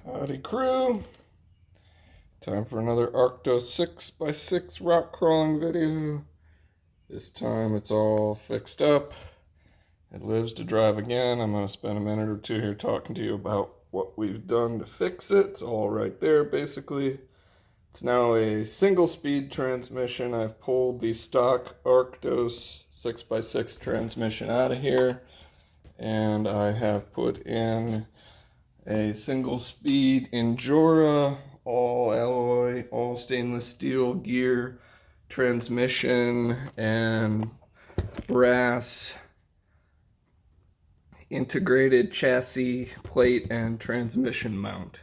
Howdy crew, time for another Arktos 6x6 rock crawling video. This time it's all fixed up. It lives to drive again. I'm going to spend a minute or two here talking to you about what we've done to fix it. It's all right there basically. It's now a single speed transmission. I've pulled the stock Arktos 6x6 transmission out of here, and I have put in a single speed Endura, all alloy, all stainless steel gear, transmission, and brass integrated chassis plate and transmission mount.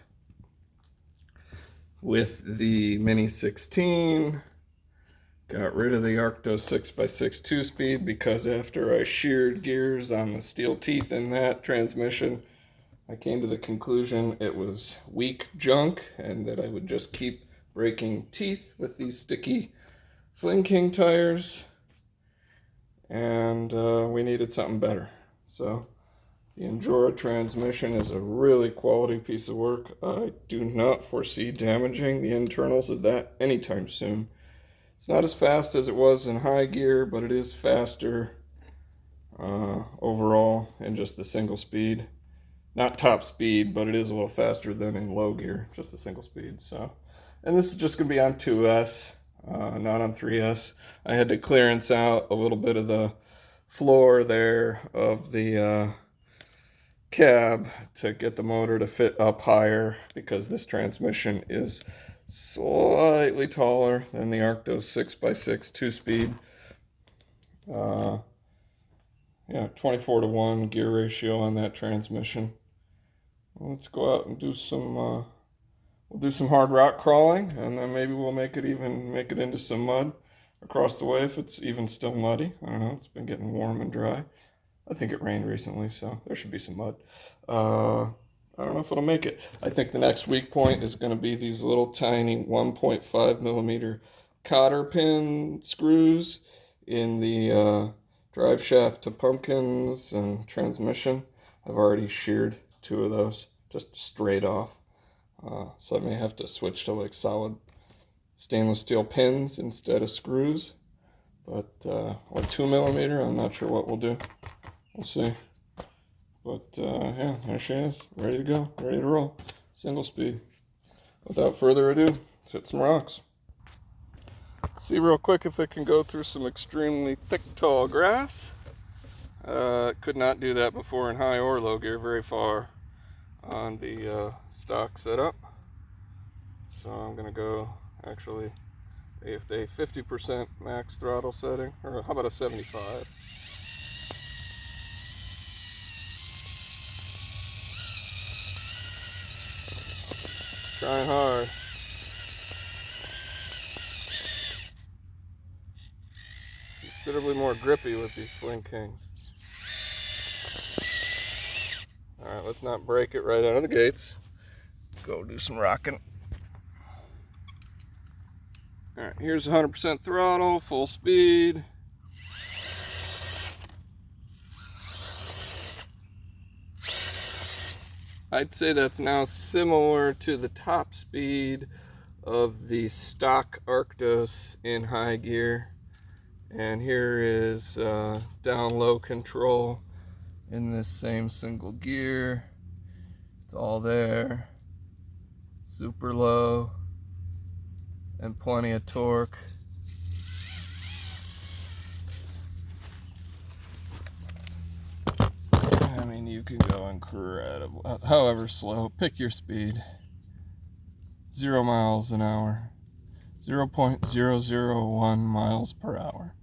With the Mini 16, got rid of the Arktos 6x6 2-speed because after I sheared gears on the steel teeth in that transmission, I came to the conclusion it was weak junk and that I would just keep breaking teeth with these sticky Flynn King tires, and we needed something better. So the Endura transmission is a really quality piece of work. I do not foresee damaging the internals of that anytime soon. It's not as fast as it was in high gear, but it is faster overall in just the single speed. Not top speed, but it is a little faster than in low gear, just a single speed. So, and this is just going to be on 2S, not on 3S. I had to clearance out a little bit of the floor there of the cab to get the motor to fit up higher, because this transmission is slightly taller than the Arktos 6x6 2-speed. Yeah, 24-to-1 gear ratio on that transmission. Let's go out and do some we'll do some hard rock crawling, and then maybe we'll make it into some mud across the way if it's even still muddy. I don't know, it's been getting warm and dry. I think it rained recently, so there should be some mud. I don't know if it'll make it. I think the next weak point is going to be these little tiny 1.5 millimeter cotter pin screws in the drive shaft to pumpkins and transmission. I've already sheared 2 of those just straight off, so I may have to switch to like solid stainless steel pins instead of screws, but or 2 millimeter. I'm not sure what we'll do. We'll see. But yeah, there she is, ready to go, ready to roll, single speed. Without further ado, let's hit some rocks. See real quick if it can go through some extremely thick, tall grass. Could not do that before in high or low gear very far on the stock setup. So I'm going to go, actually, if they 50% max throttle setting, or how about a 75? Trying hard. Considerably more grippy with these Flynn Kings. Alright, let's not break it right out of the gates. Go do some rocking. Alright, here's 100% throttle, full speed. I'd say that's now similar to the top speed of the stock Arktos in high gear. And here is down low control in this same single gear. It's all there. Super low and plenty of torque. I mean, you can go incredible, however slow, pick your speed. 0 miles an hour, 0.001 miles per hour.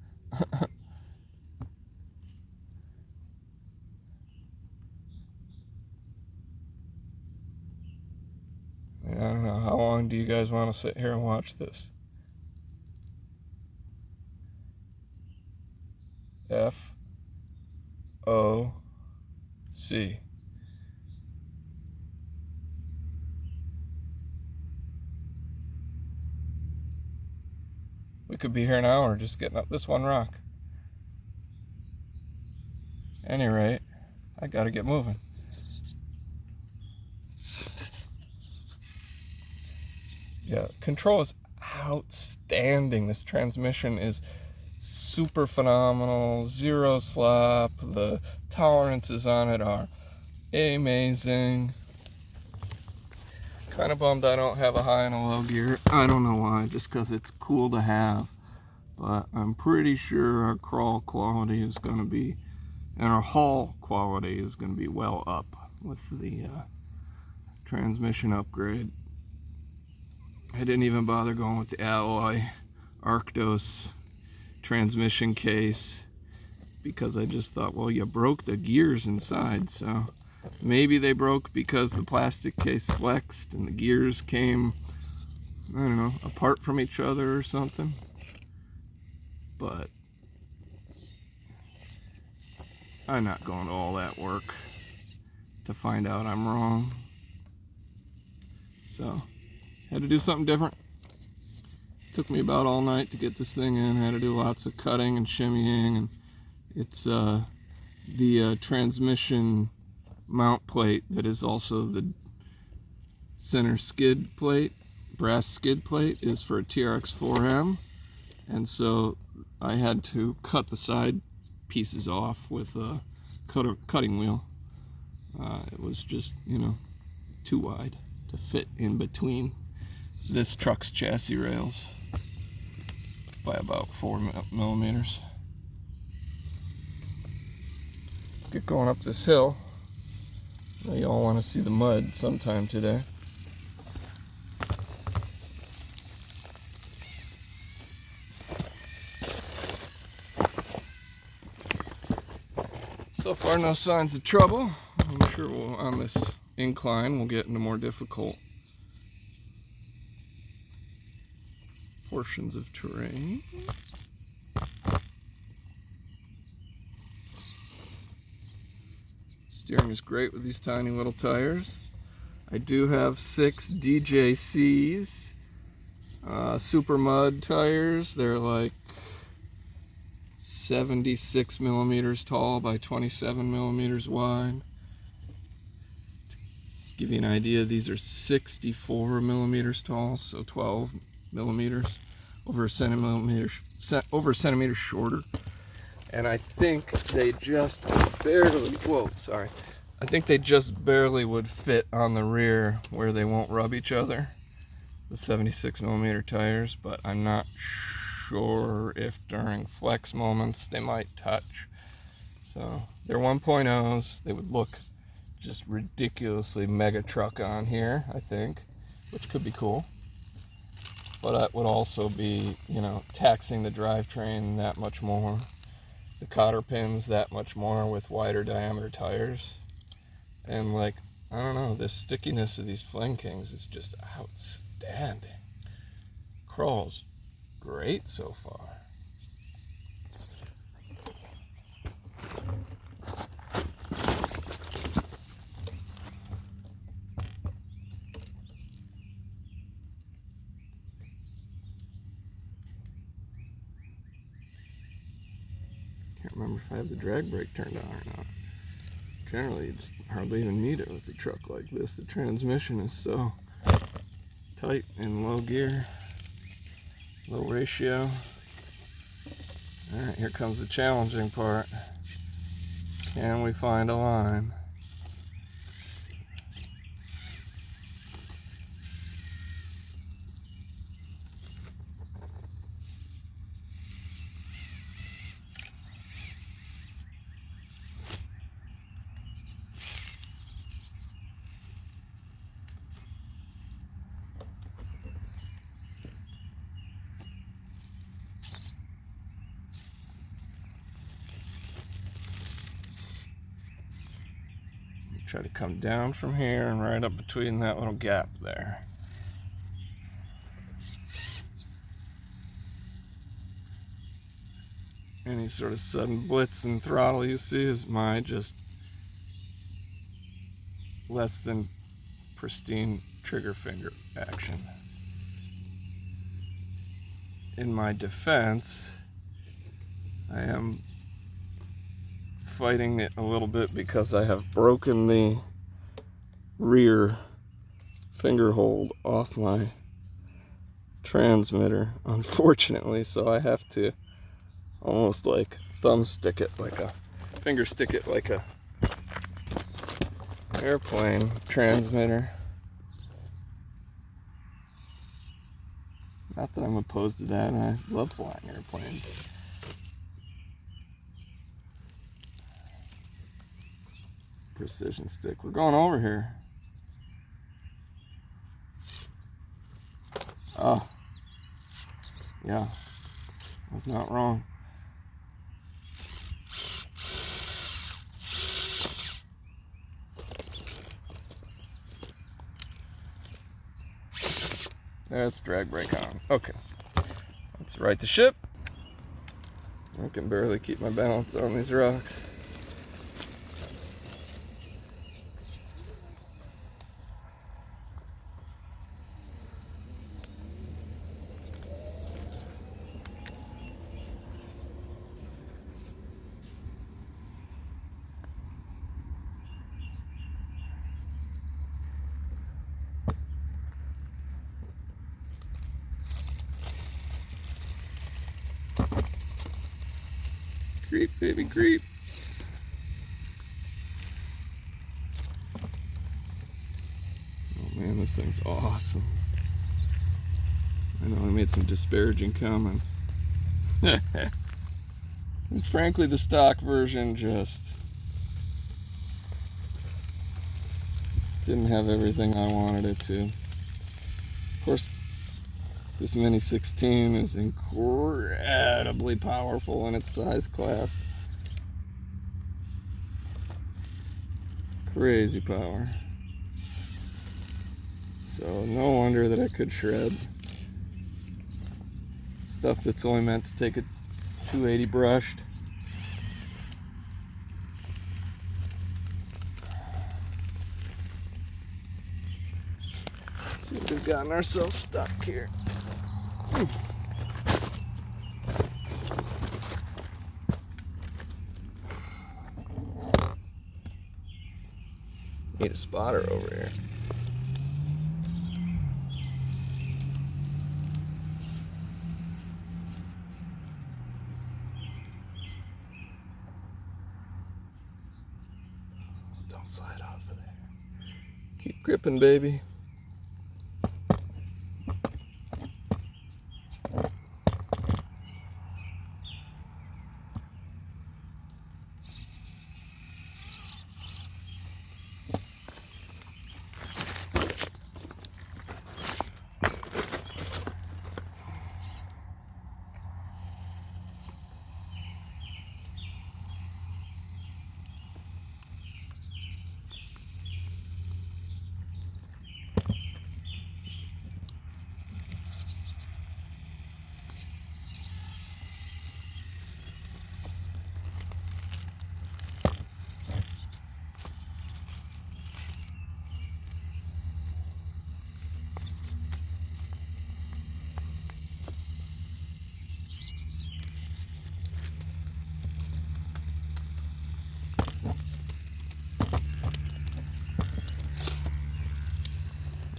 I don't know, how long do you guys want to sit here and watch this? FOC. We could be here an hour just getting up this one rock. Any rate, I gotta get moving. Yeah, control is outstanding. This transmission is super phenomenal, zero slop. The tolerances on it are amazing. Kind of bummed I don't have a high and a low gear. I don't know why, just because it's cool to have. But I'm pretty sure our crawl quality is going to be, and our haul quality is going to be well up with the transmission upgrade. I didn't even bother going with the alloy Arktos transmission case because I just thought, well, you broke the gears inside, so maybe they broke because the plastic case flexed and the gears came, I don't know, apart from each other or something. But I'm not going to all that work to find out I'm wrong. So, had to do something different. Took me about all night to get this thing in. Had to do lots of cutting and shimmying, and it's the transmission mount plate that is also the center skid plate, brass skid plate, is for a TRX-4M, and so I had to cut the side pieces off with a cutting wheel. It was just, too wide to fit in between this truck's chassis rails by about 4 millimeters. Let's get going up this hill. I know y'all want to see the mud sometime today. So far, no signs of trouble. I'm sure on this incline we'll get into more difficult portions of terrain. Steering is great with these tiny little tires. I do have 6 DJCs, super mud tires. They're like 76 millimeters tall by 27 millimeters wide. To give you an idea, these are 64 millimeters tall, so 12 millimeters, over a centimeter shorter. And I think they just barely, I think they just barely would fit on the rear where they won't rub each other, the 76 millimeter tires, but I'm not sure if during flex moments they might touch. So they're 1.0s. They would look just ridiculously mega truck on here, I think, which could be cool. But that would also be, taxing the drivetrain that much more, the cotter pins that much more with wider diameter tires. And I don't know, the stickiness of these Flame Kings is just outstanding. Crawls great so far. Can't remember if I have the drag brake turned on or not. Generally, you just hardly even need it with a truck like this. The transmission is so tight in low gear, low ratio. Alright, here comes the challenging part. Can we find a line? Try to come down from here and right up between that little gap there. Any sort of sudden blitz and throttle you see is my just less than pristine trigger finger action. In my defense, I am fighting it a little bit because I have broken the rear finger hold off my transmitter, unfortunately, so I have to almost like thumbstick it like a finger stick it like a airplane transmitter. Not that I'm opposed to that, I love flying airplanes. Precision stick. We're going over here. Oh, yeah, I was not wrong. That's drag brake on. Okay, let's right the ship. I can barely keep my balance on these rocks. Creep, baby, creep. Oh man, this thing's awesome. I know I made some disparaging comments. And frankly, the stock version just didn't have everything I wanted it to. Of course, this Mini 16 is incredibly powerful in its size class. Crazy power. So no wonder that I could shred stuff that's only meant to take a 280 brushed. See, we've gotten ourselves stuck here. Need a spotter over here. Don't slide off of there. Keep gripping, baby.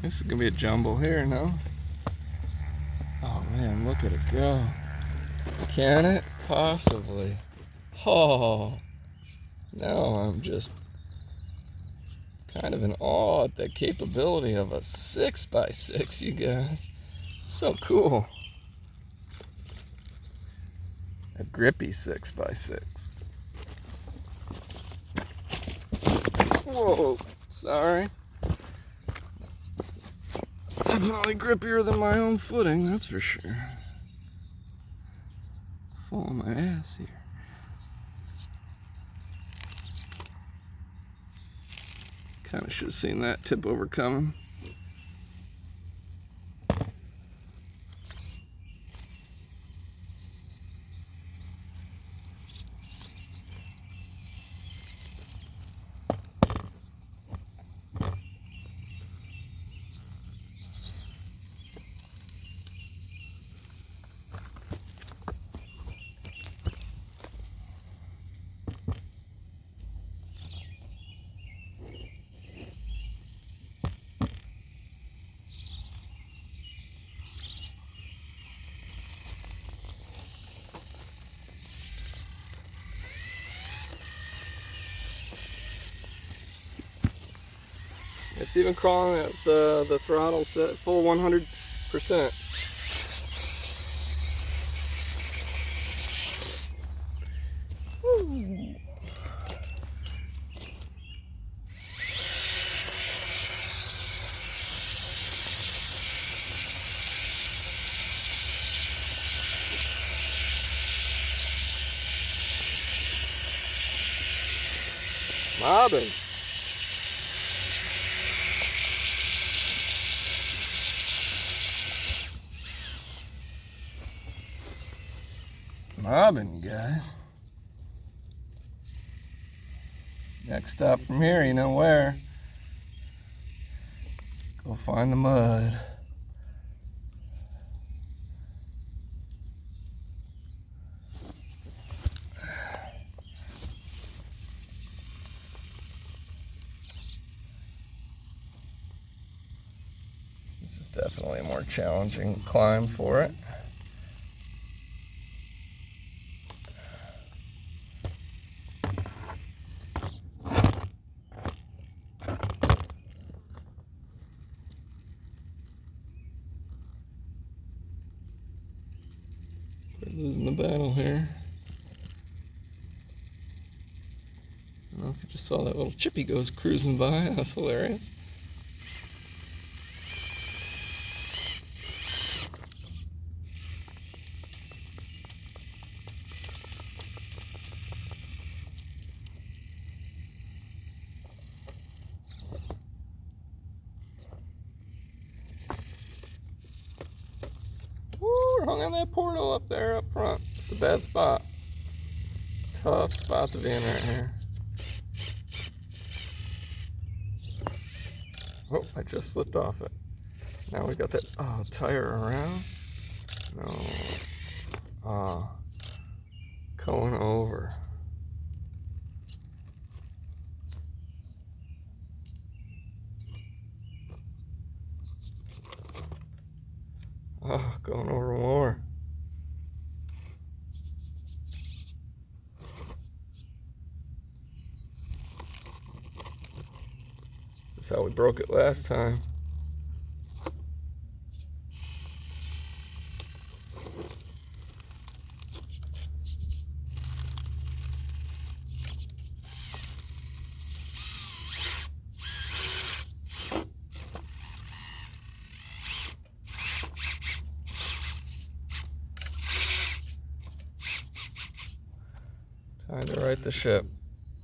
This is gonna be a jumble here, no? Oh man, look at it go. Can it? Possibly. Oh, now I'm just kind of in awe at the capability of a 6x6, you guys. So cool. A grippy 6x6. Whoa, sorry. Definitely grippier than my own footing, that's for sure. Fall on my ass here. Kind of should have seen that tip over coming. It's even crawling at the throttle set full 100%. Woo. Mobbing. Mobbing, you guys. Next stop from here, you know where. Go find the mud. This is definitely a more challenging climb for it. We're losing the battle here. I don't know if you just saw that little chippy goes cruising by. That's hilarious. We're hung on that portal up there up front. It's a bad spot. Tough spot to be in right here. Oh, I just slipped off it. Now we got that tire around. No. Going over. Going over more. This is how we broke it last time. Time to right the ship.